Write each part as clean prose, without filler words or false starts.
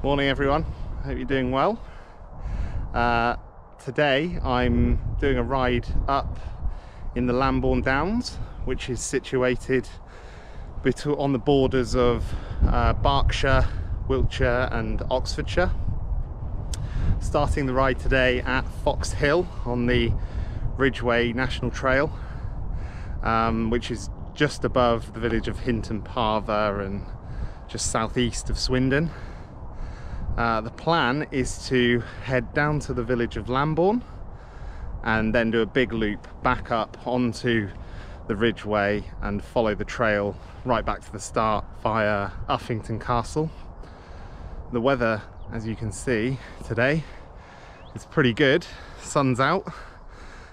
Morning everyone, hope you're doing well. Today I'm doing a ride up in the Lambourn Downs, which is situated on the borders of Berkshire, Wiltshire and Oxfordshire. Starting the ride today at Fox Hill on the Ridgeway National Trail, which is just above the village of Hinton Parva and just southeast of Swindon. The plan is to head down to the village of Lanborn and then do a big loop back up onto the Ridgeway and follow the trail right back to the start via Uffington Castle. The weather, as you can see today, is pretty good. Sun's out,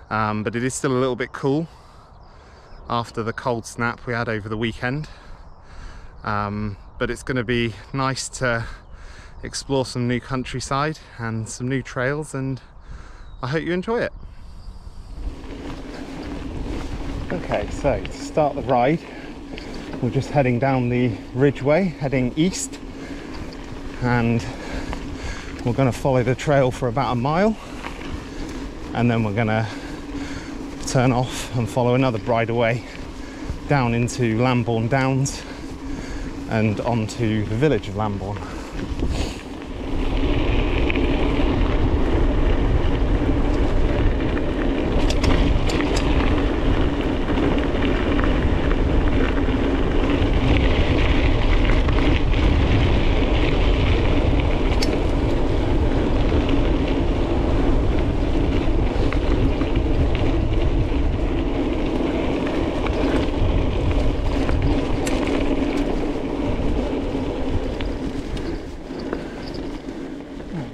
but it is still a little bit cool after the cold snap we had over the weekend. But it's going to be nice to explore some new countryside and some new trails, and I hope you enjoy it. Okay, so to start the ride, we're just heading down the Ridgeway, heading east, and we're going to follow the trail for about a mile, and then we're going to turn off and follow another bridleway down into Lambourn Downs and onto the village of Lanborn.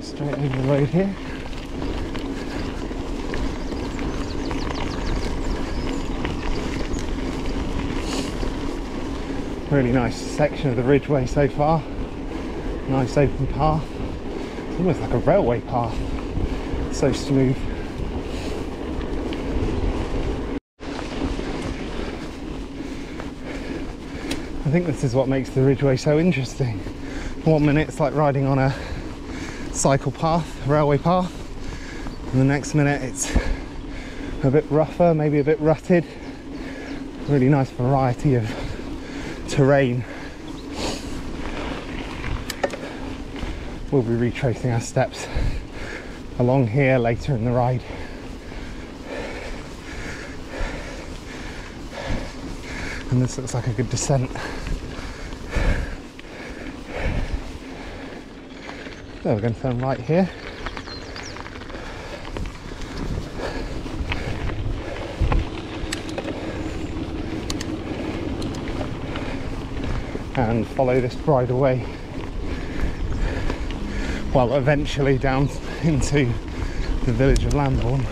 Straight over the road here. Really nice section of the Ridgeway so far. Nice open path. It's almost like a railway path. So smooth. I think this is what makes the Ridgeway so interesting. 1 minute it's like riding on a cycle path, railway path, and the next minute it's a bit rougher, maybe a bit rutted. Really nice variety of terrain. We'll be retracing our steps along here later in the ride. And this looks like a good descent. So we're going to turn right here. And follow this bridleway, well, eventually down into the village of Lanborn.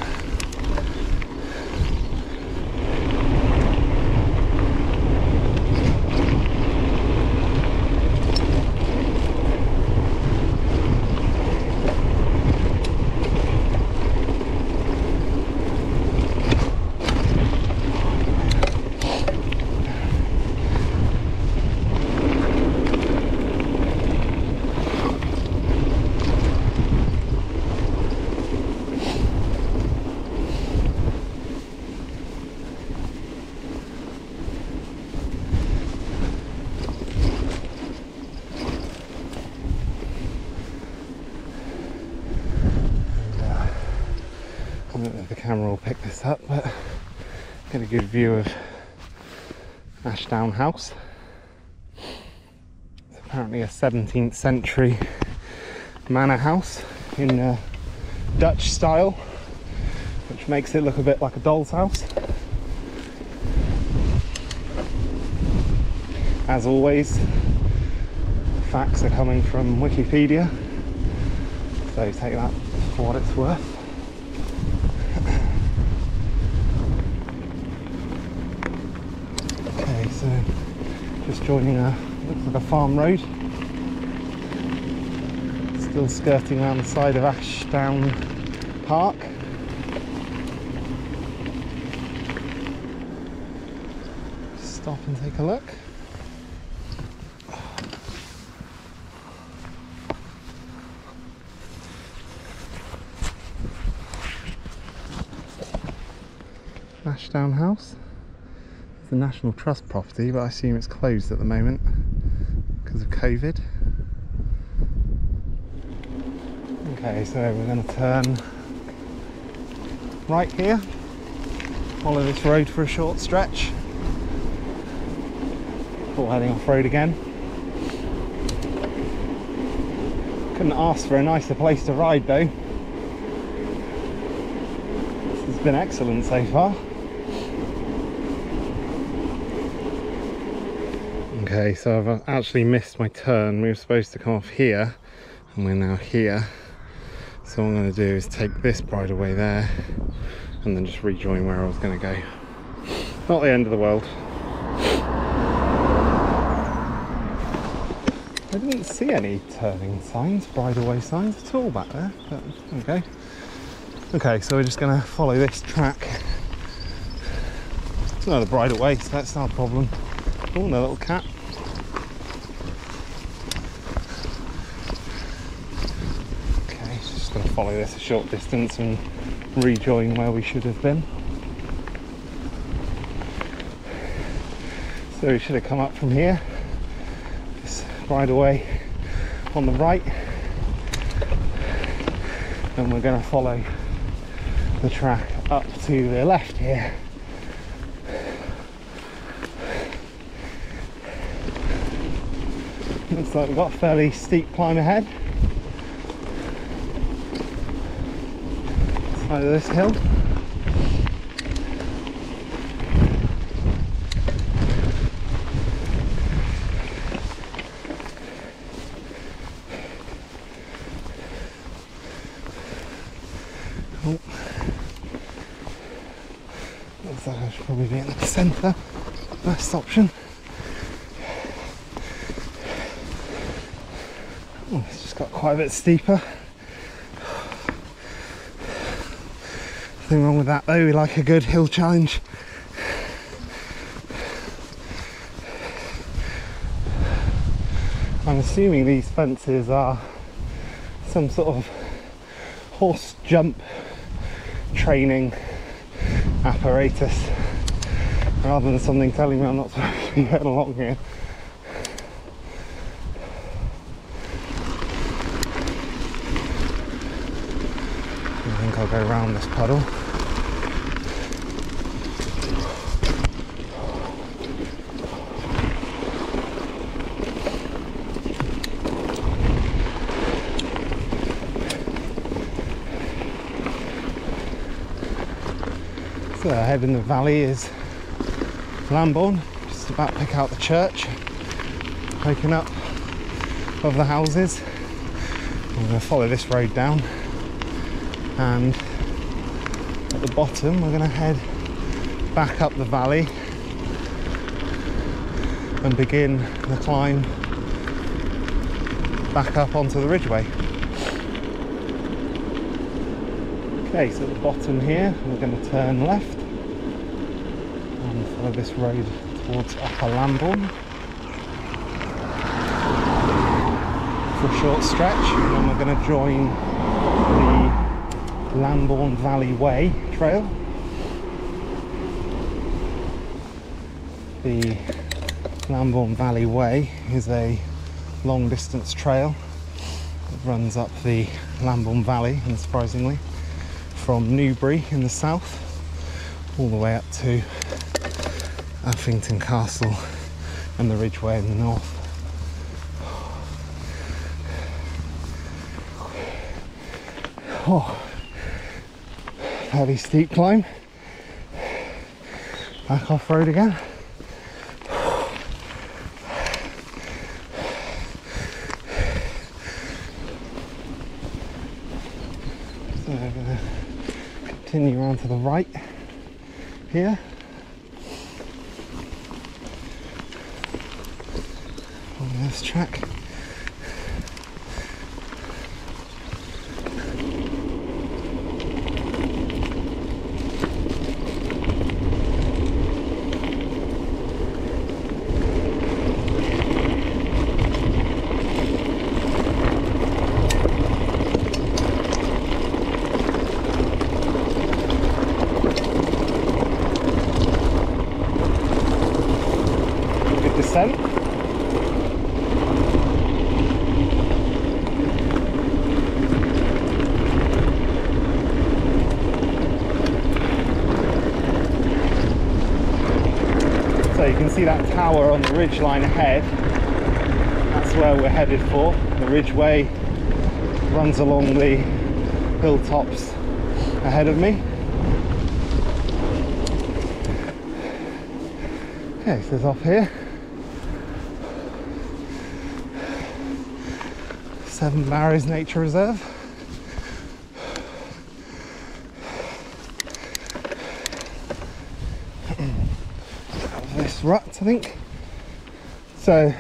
I don't know if the camera will pick this up, but get a good view of Ashdown House. It's apparently a 17th century manor house in Dutch style, which makes it look a bit like a doll's house. As always, facts are coming from Wikipedia, so take that for what it's worth. Okay, so just joining looks like a farm road. Still skirting around the side of Ashdown Park. Stop and take a look. Ashdown House. It's a National Trust property, but I assume it's closed at the moment because of COVID. Okay, so we're going to turn right here, follow this road for a short stretch before heading off road again. Couldn't ask for a nicer place to ride though. This has been excellent so far. Okay, so I've actually missed my turn. We were supposed to come off here and we're now here. So what I'm going to do is take this bridleway there and then just rejoin where I was going to go. Not the end of the world. I didn't see any turning signs, bridleway signs at all back there, but there we go. Okay, so we're just going to follow this track. It's another bridleway, so that's not a problem. Oh, no little cat. Just going to follow this a short distance and rejoin where we should have been. So we should have come up from here, this bridleway on the right, and we're going to follow the track up to the left here. Looks like we've got a fairly steep climb ahead. Side of this hill. Oh. Looks like I should probably be in the centre. Best option. Oh, it's just got quite a bit steeper. Nothing wrong with that though, we like a good hill challenge. I'm assuming these fences are some sort of horse jump training apparatus rather than something telling me I'm not supposed to be getting along here. I think I'll go around this puddle. So ahead in the valley is Lanborn, just about to pick out the church, poking up above the houses. I'm going to follow this road down, and at the bottom we're going to head back up the valley and begin the climb back up onto the Ridgeway. Okay, so at the bottom here we're going to turn left and follow this road towards Upper Lanborn for a short stretch, and then we're going to join the Lanborne Valley Way trail. The Lanborne Valley Way is a long distance trail that runs up the Lanborne Valley, unsurprisingly, from Newbury in the south all the way up to Uffington Castle and the Ridgeway in the north. Oh, fairly steep climb. Back off road again. So we're going to continue around to the right here. On this track. see that tower on the ridge line ahead. That's where we're headed for. The Ridgeway runs along the hilltops ahead of me. Okay, so it's off here. 7 Barrows Nature Reserve. Out of this rut, I think. So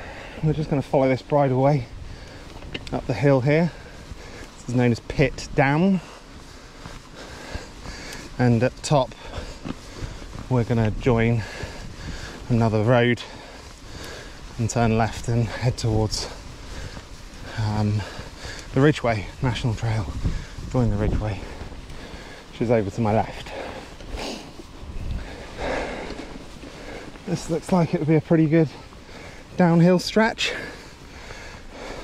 we're just going to follow this bridleway up the hill here. This is known as Pit Down. And at top we're going to join another road and turn left and head towards the Ridgeway National Trail. Join the Ridgeway, which is over to my left. This looks like it would be a pretty good downhill stretch.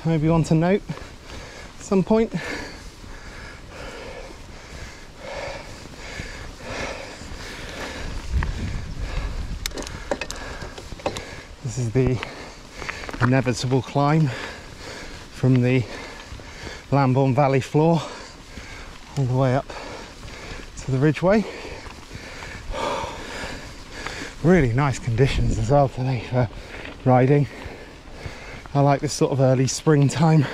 Maybe one to note at some point. This is the inevitable climb from the Lanborne Valley floor all the way up to the Ridgeway. Really nice conditions as well today for riding. I like this sort of early springtime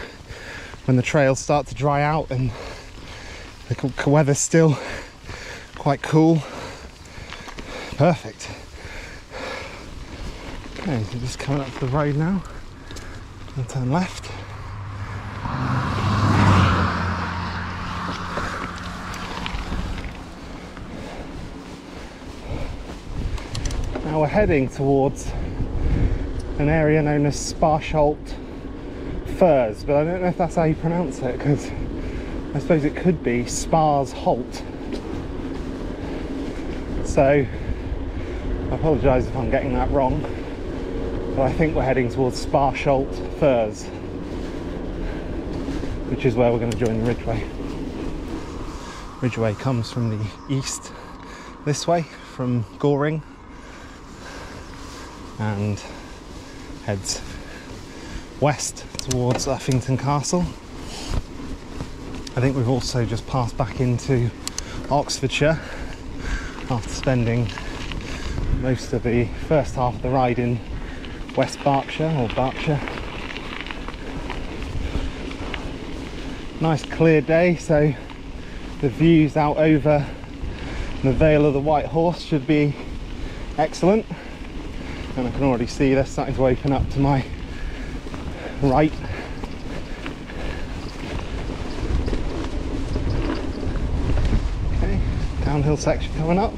when the trails start to dry out and the weather's still quite cool. Perfect. Okay, so just coming up to the road now. I'll turn left. Now we're heading towards an area known as Sparsholt Firs, but I don't know if that's how you pronounce it, because I suppose it could be Spars Holt. So I apologise if I'm getting that wrong, but I think we're heading towards Sparsholt Firs, which is where we're going to join the Ridgeway. Ridgeway comes from the east this way, from Goring, and heads west towards Uffington Castle. I think we've also just passed back into Oxfordshire after spending most of the first half of the ride in West Berkshire or Berkshire. Nice clear day, so the views out over the Vale of the White Horse should be excellent. And I can already see they're starting to open up to my right. Okay, downhill section coming up.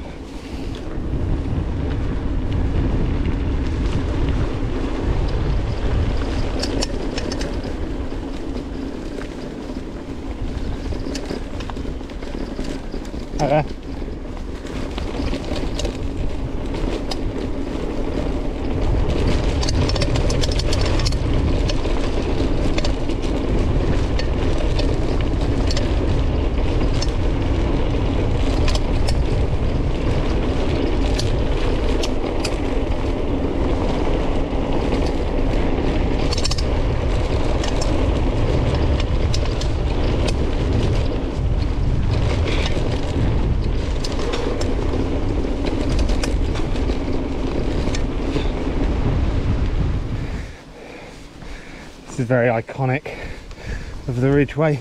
Hi there. This is very iconic of the Ridgeway,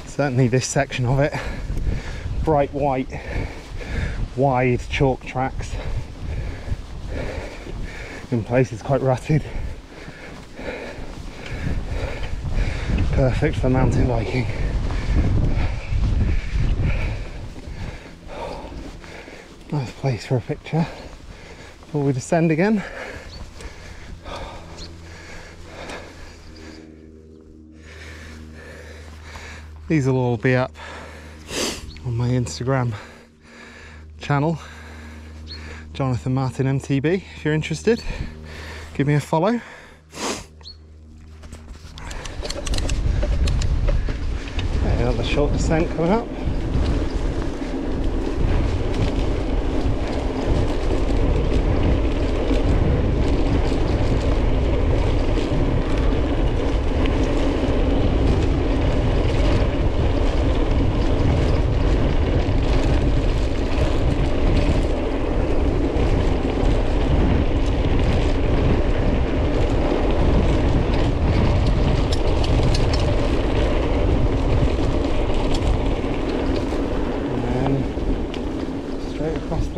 certainly this section of it. Bright white, wide chalk tracks, in places quite rutted. Perfect for mountain biking. Nice place for a picture before we descend again. These will all be up on my Instagram channel, Jonathan Martin MTB. If you're interested, give me a follow. Okay, another short descent coming up.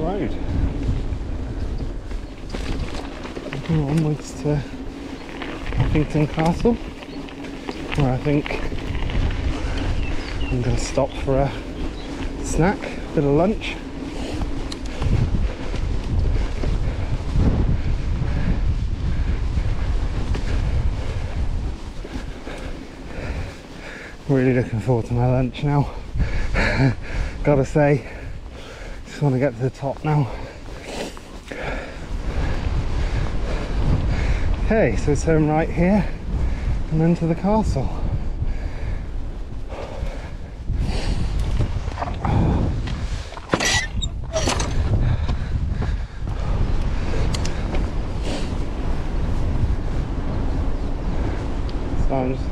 road. Looking onwards to Uffington Castle, where I think I'm going to stop for a snack, a bit of lunch. Really looking forward to my lunch now. Gotta say, just want to get to the top now. Okay, so turn right here and then to the castle. So I'm just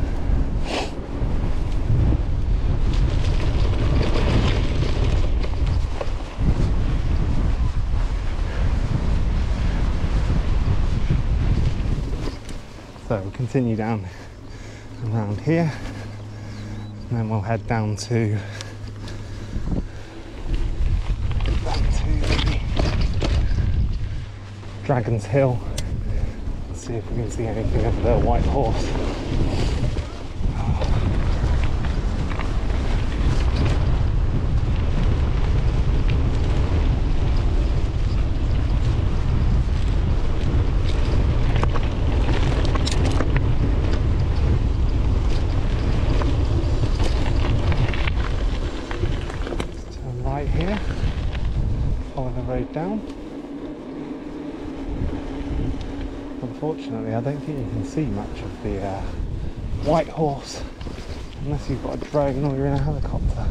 So we'll continue down around here, and then we'll head down to Dragon's Hill. Let's see if we can see anything of the white horse. Down. Unfortunately, I don't think you can see much of the white horse unless you've got a drone or you're in a helicopter.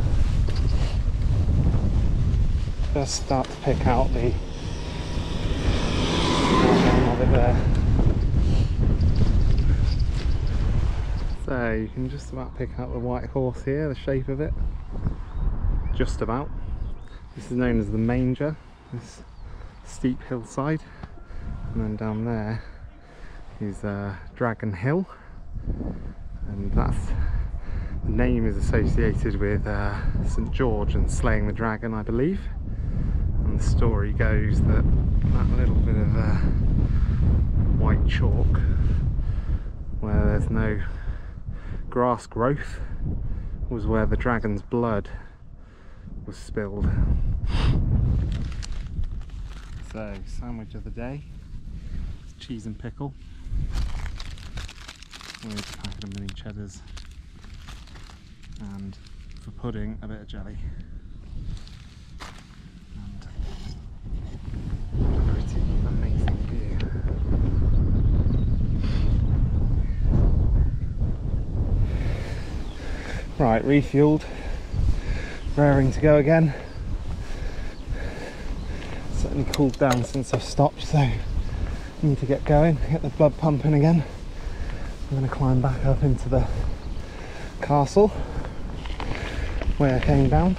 Just start to pick out the outline of it there. So you can just about pick out the white horse here, the shape of it. Just about. This is known as the manger. This steep hillside, and then down there is Dragon Hill, and that's the name is associated with St. George and slaying the dragon, I believe. And the story goes that that little bit of white chalk where there's no grass growth was where the dragon's blood was spilled. So, sandwich of the day, it's cheese and pickle, with a packet of mini cheddars, and for pudding a bit of jelly, and a pretty amazing view. Right, refueled, raring to go again. Certainly cooled down since I've stopped, so I need to get going, get the blood pumping again. I'm going to climb back up into the castle where I came down,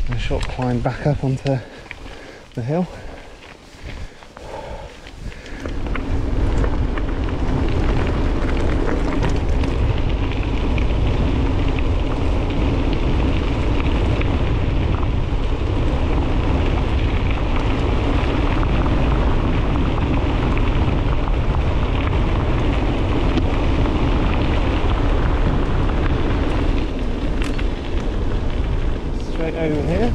and a short climb back up onto the hill. Over here.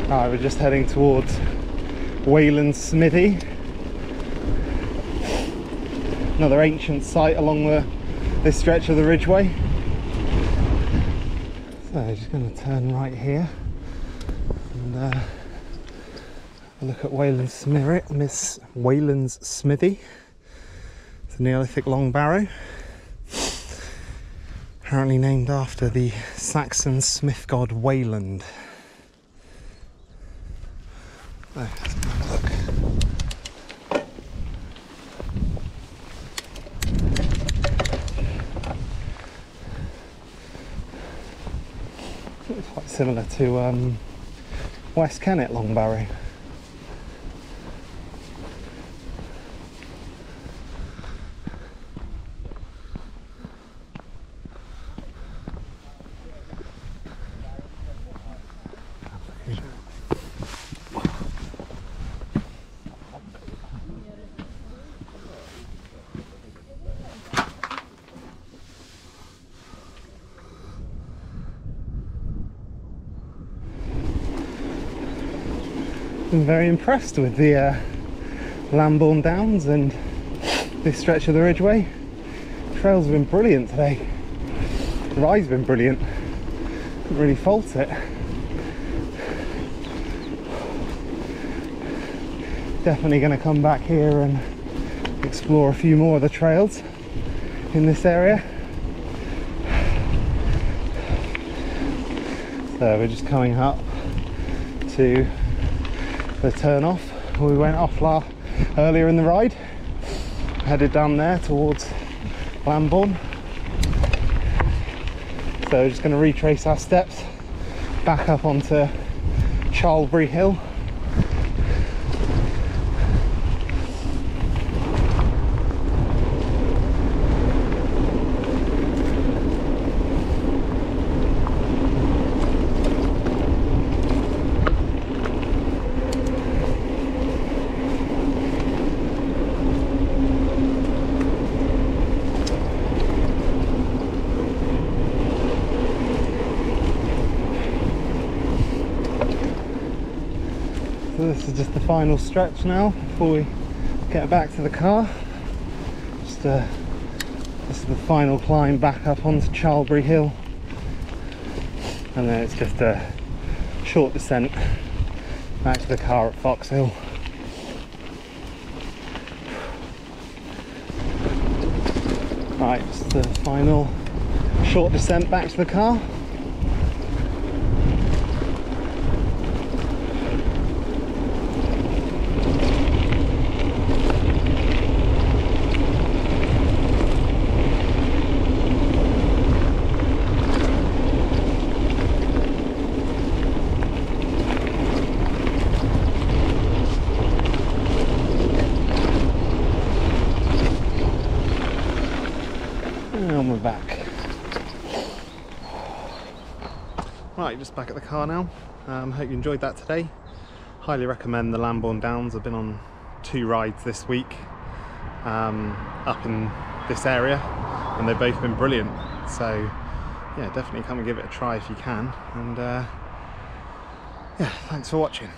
Alright, we're just heading towards Wayland Smithy, another ancient site along this stretch of the Ridgeway. So just going to turn right here and have a look at Wayland's Smithy. The Neolithic long barrow, apparently named after the Saxon smith god Wayland. So, let's have a look. It's quite similar to West Kennet long barrow. been very impressed with the Lambourn Downs and this stretch of the Ridgeway. Trails have been brilliant today. The ride's been brilliant. Couldn't really fault it. Definitely going to come back here and explore a few more of the trails in this area. So we're just coming up to the turn off. We went off earlier in the ride, headed down there towards Lanborn. So we're just going to retrace our steps back up onto Charlbury Hill. So this is just the final stretch now before we get back to the car. This is the final climb back up onto Charlbury Hill, and then it's just a short descent back to the car at Foxhill. Right, just the final short descent back to the car. And we're back. Right, just back at the car now. Hope you enjoyed that today. Highly recommend the Lambourn Downs. I've been on 2 rides this week up in this area, and they've both been brilliant. So yeah, definitely come and give it a try if you can. And yeah, thanks for watching.